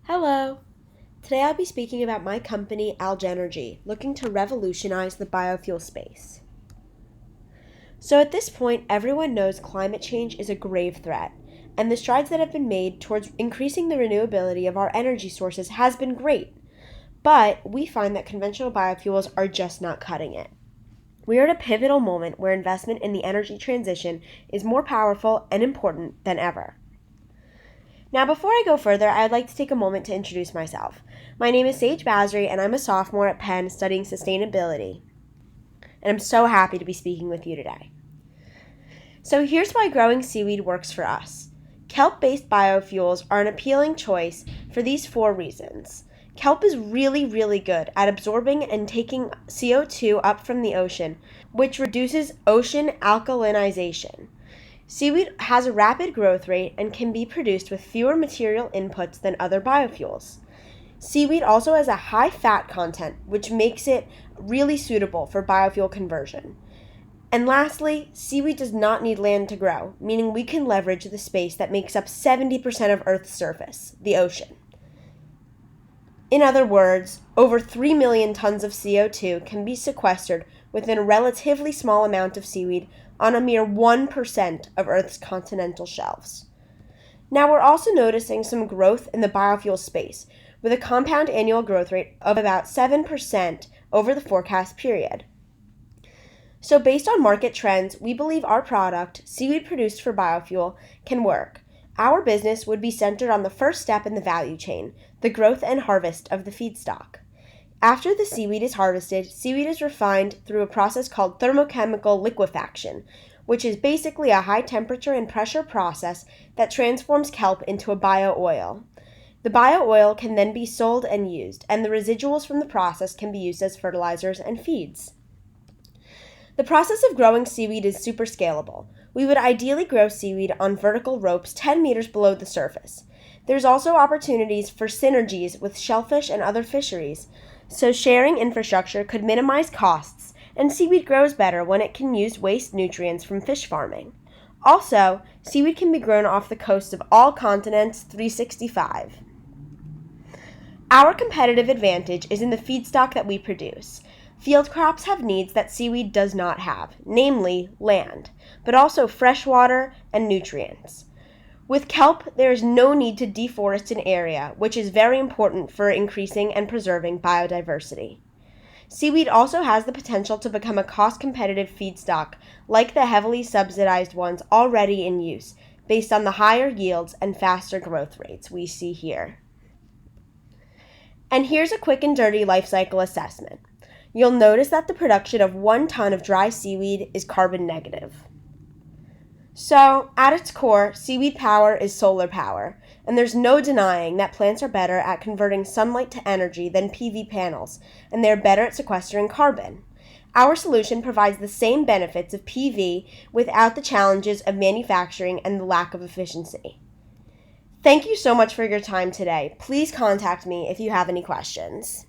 Hello! Today I'll be speaking about my company, Algaenergy, looking to revolutionize the biofuel space. So at this point, everyone knows climate change is a grave threat, and the strides that have been made towards increasing the renewability of our energy sources has been great. But we find that conventional biofuels are just not cutting it. We are at a pivotal moment where investment in the energy transition is more powerful and important than ever. Now, before I go further, I'd like to take a moment to introduce myself. My name is Sage Basri, and I'm a sophomore at Penn studying sustainability. And I'm so happy to be speaking with you today. So here's why growing seaweed works for us. Kelp-based biofuels are an appealing choice for these 4 reasons. Kelp is really good at absorbing and taking CO2 up from the ocean, which reduces ocean alkalinization. Seaweed has a rapid growth rate and can be produced with fewer material inputs than other biofuels. Seaweed also has a high fat content, which makes it really suitable for biofuel conversion. And lastly, seaweed does not need land to grow, meaning we can leverage the space that makes up 70% of Earth's surface, the ocean. In other words, over 3 million tons of CO2 can be sequestered within a relatively small amount of seaweed on a mere 1% of Earth's continental shelves. Now we're also noticing some growth in the biofuel space, with a compound annual growth rate of about 7% over the forecast period. So based on market trends, we believe our product, seaweed produced for biofuel, can work. Our business would be centered on the first step in the value chain, the growth and harvest of the feedstock. After the seaweed is harvested, seaweed is refined through a process called thermochemical liquefaction, which is basically a high temperature and pressure process that transforms kelp into a bio-oil. The bio-oil can then be sold and used, and the residuals from the process can be used as fertilizers and feeds. The process of growing seaweed is super scalable. We would ideally grow seaweed on vertical ropes 10 meters below the surface. There's also opportunities for synergies with shellfish and other fisheries, so sharing infrastructure could minimize costs, and seaweed grows better when it can use waste nutrients from fish farming. Also, seaweed can be grown off the coasts of all continents 365. Our competitive advantage is in the feedstock that we produce. Field crops have needs that seaweed does not have, namely land, but also fresh water and nutrients. With kelp, there is no need to deforest an area, which is very important for increasing and preserving biodiversity. Seaweed also has the potential to become a cost-competitive feedstock, like the heavily subsidized ones already in use, based on the higher yields and faster growth rates we see here. And here's a quick and dirty life cycle assessment. You'll notice that the production of 1 ton of dry seaweed is carbon negative. So, at its core, seaweed power is solar power, and there's no denying that plants are better at converting sunlight to energy than PV panels, and they're better at sequestering carbon. Our solution provides the same benefits of PV without the challenges of manufacturing and the lack of efficiency. Thank you so much for your time today. Please contact me if you have any questions.